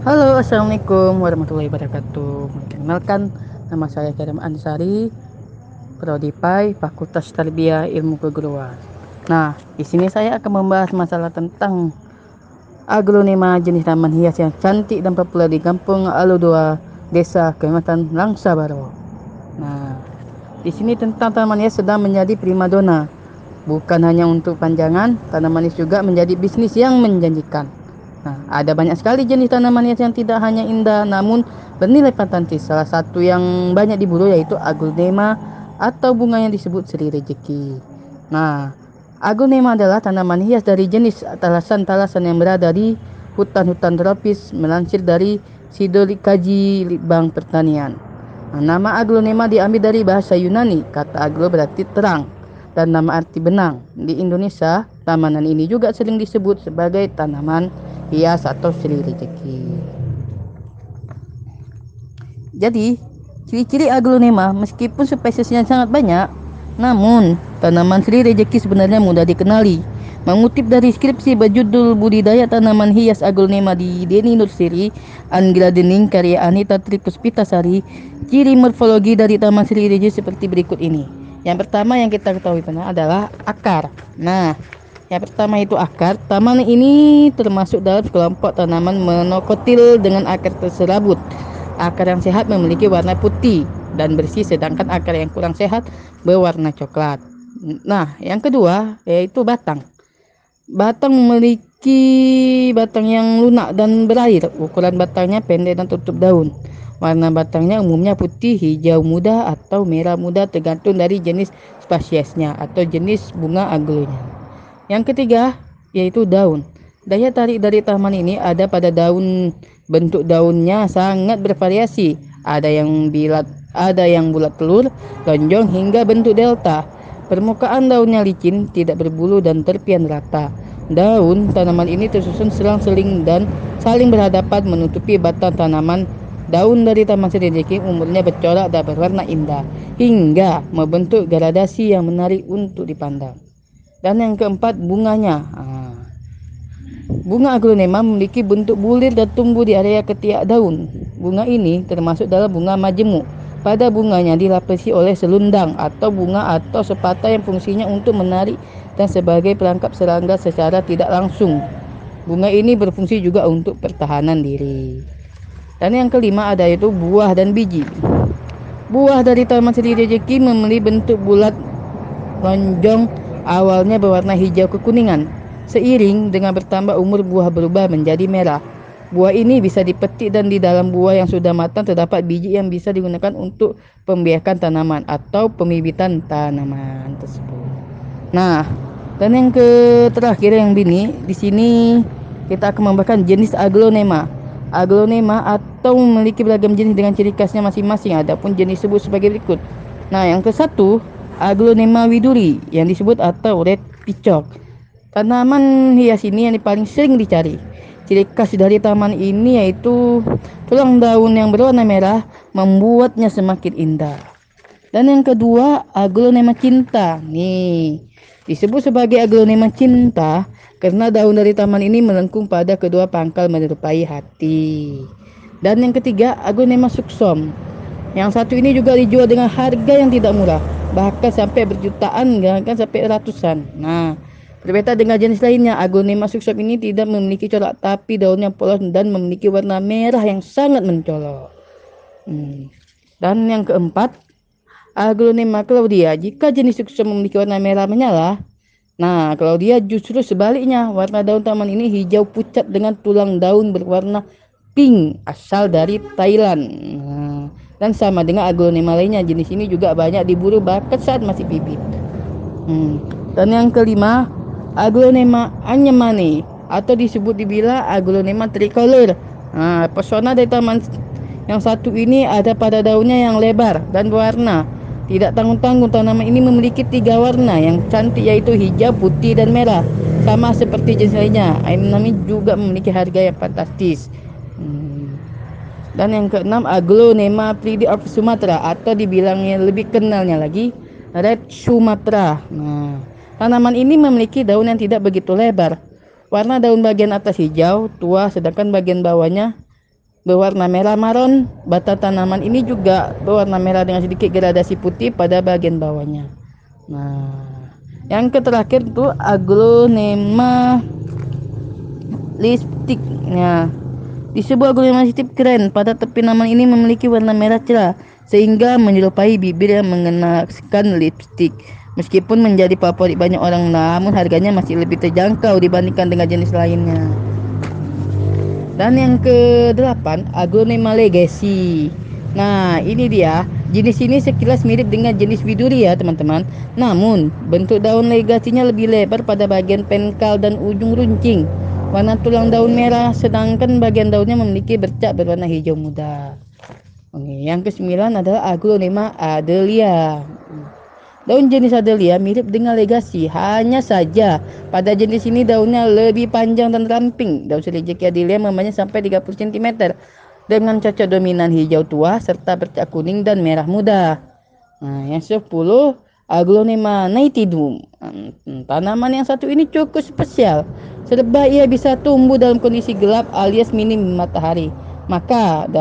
Halo, assalamualaikum warahmatullahi wabarakatuh. Perkenalkan, nama saya Karim Ansari, Prodi PAI, Fakultas Tarbiyah Ilmu Keguruan. Nah, di sini saya akan membahas masalah tentang aglonema jenis tanaman hias yang cantik dan populer di Kampung Aludua, Desa Kecamatan Langsa Baro. Nah, di sini tentang tanaman hias sedang menjadi primadona. Bukan hanya untuk panjangan, tanaman hias juga menjadi bisnis yang menjanjikan. Nah, ada banyak sekali jenis tanaman hias yang tidak hanya indah namun bernilai fantastis. Salah satu yang banyak diburu yaitu aglonema atau bunga yang disebut Sri Rejeki. Nah, aglonema adalah tanaman hias dari jenis talasan-talasan yang berada di hutan-hutan tropis, melansir dari Sidolikaji Litbang Pertanian. Nah, nama aglonema diambil dari bahasa Yunani. Kata aglo berarti terang dan nama arti benang. Di Indonesia, tanaman ini juga sering disebut sebagai tanaman hias atau Sri Rejeki. Jadi, ciri-ciri aglonema meskipun spesiesnya sangat banyak, namun tanaman Sri Rejeki sebenarnya mudah dikenali. Mengutip dari skripsi berjudul Budidaya Tanaman Hias Aglonema di Deni Nursiri, Anggra Dening karya Anita Tripuspitasari, ciri morfologi dari Taman Sri Rejeki seperti berikut ini. Yang pertama yang kita ketahui adalah akar. Nah, yang pertama itu akar. Taman ini termasuk dalam kelompok tanaman monokotil dengan akar terserabut. Akar yang sehat memiliki warna putih dan bersih, sedangkan akar yang kurang sehat berwarna coklat. Nah, yang kedua yaitu batang. Batang memiliki batang yang lunak dan berair. Ukuran batangnya pendek dan tutup daun. Warna batangnya umumnya putih, hijau muda, atau merah muda tergantung dari jenis spesiesnya atau jenis bunga aglonya. Yang ketiga yaitu daun. Daya tarik dari taman ini ada pada daun. Bentuk daunnya sangat bervariasi. Ada yang bulat telur, lonjong hingga bentuk delta. Permukaan daunnya licin, tidak berbulu dan terpian rata. Daun tanaman ini tersusun selang-seling dan saling berhadapan menutupi batang tanaman. Daun dari taman Sri Rejeki umurnya bercorak dan berwarna indah hingga membentuk gradasi yang menarik untuk dipandang. Dan yang keempat, bunganya. Bunga aglonema memiliki bentuk bulir dan tumbuh di area ketiak daun. Bunga ini termasuk dalam bunga majemuk. Pada bunganya dilapisi oleh selundang atau bunga atau sepata yang fungsinya untuk menarik dan sebagai pelengkap serangga secara tidak langsung. Bunga ini berfungsi juga untuk pertahanan diri. Dan yang kelima ada yaitu buah dan biji. Buah dari Taman Sri Rejeki memiliki bentuk bulat lonjong, awalnya berwarna hijau kekuningan. Seiring dengan bertambah umur, buah berubah menjadi merah. Buah ini bisa dipetik dan di dalam buah yang sudah matang terdapat biji yang bisa digunakan untuk pembiakan tanaman atau pembibitan tanaman tersebut. Nah, dan yang terakhir yang di sini kita akan membahas jenis aglonema. Aglonema atau memiliki beragam jenis dengan ciri khasnya masing-masing. Adapun jenis disebut sebagai berikut. Nah, yang ke satu Aglonema widuri yang disebut atau red peacock. Tanaman hias ini yang paling sering dicari. Ciri khas dari taman ini yaitu tulang daun yang berwarna merah membuatnya semakin indah. Dan yang kedua, aglonema cinta. Nih, disebut sebagai aglonema cinta karena daun dari taman ini melengkung pada kedua pangkal menyerupai hati. Dan yang ketiga, aglonema suksum. Yang satu ini juga dijual dengan harga yang tidak murah, bahkan sampai berjutaan, bahkan sampai ratusan. Nah, berbeda dengan jenis lainnya, aglonema suksum ini tidak memiliki corak, tapi daunnya polos dan memiliki warna merah yang sangat mencolok. Dan yang keempat, aglonema claudia. Jika jenis suksum memiliki warna merah menyala, nah claudia justru sebaliknya. Warna daun taman ini hijau pucat dengan tulang daun berwarna pink, asal dari Thailand. Nah, dan sama dengan aglonema lainnya, jenis ini juga banyak diburu bahkan saat masih bibit. Dan yang kelima, aglonema anyamane atau disebut dibilang aglonema tricolor. Nah, pesona dari taman yang satu ini ada pada daunnya yang lebar dan berwarna. Tidak tanggung-tanggung, tanaman ini memiliki 3 warna yang cantik yaitu hijau, putih, dan merah. Sama seperti jenis lainnya, ini juga memiliki harga yang fantastis. Dan yang keenam, aglonema pride of Sumatra atau dibilangnya lebih kenalnya lagi red Sumatra. Nah, tanaman ini memiliki daun yang tidak begitu lebar. Warna daun bagian atas hijau tua, sedangkan bagian bawahnya berwarna merah maron. Batang tanaman ini juga berwarna merah dengan sedikit gradasi putih pada bagian bawahnya. Nah, yang terakhir itu Aglonema lipsticnya. Di sebuah aglonema lipstik keren, pada tepi tanaman ini memiliki warna merah cerah sehingga menyerupai bibir yang mengenakan lipstik. Meskipun menjadi favorit banyak orang, namun harganya masih lebih terjangkau dibandingkan dengan jenis lainnya. Dan yang ke-8, Aglonema legacy. Nah, ini dia. Jenis ini sekilas mirip dengan jenis widuria, teman-teman. Namun, bentuk daun legasinya lebih lebar pada bagian penkal dan ujung runcing. Warna tulang daun merah, sedangkan bagian daunnya memiliki bercak berwarna hijau muda. Oke, yang ke-9 adalah Aglonema adelia. Daun jenis adelia mirip dengan legasi, hanya saja pada jenis ini daunnya lebih panjang dan ramping. Daun selejeki adelia memanjang sampai 30 cm dengan cocok dominan hijau tua serta bercak kuning dan merah muda. Nah, yang 10 Aglonema nitidum. Tanaman yang satu ini cukup spesial. Sebab ia bisa tumbuh dalam kondisi gelap alias minim matahari. Maka dari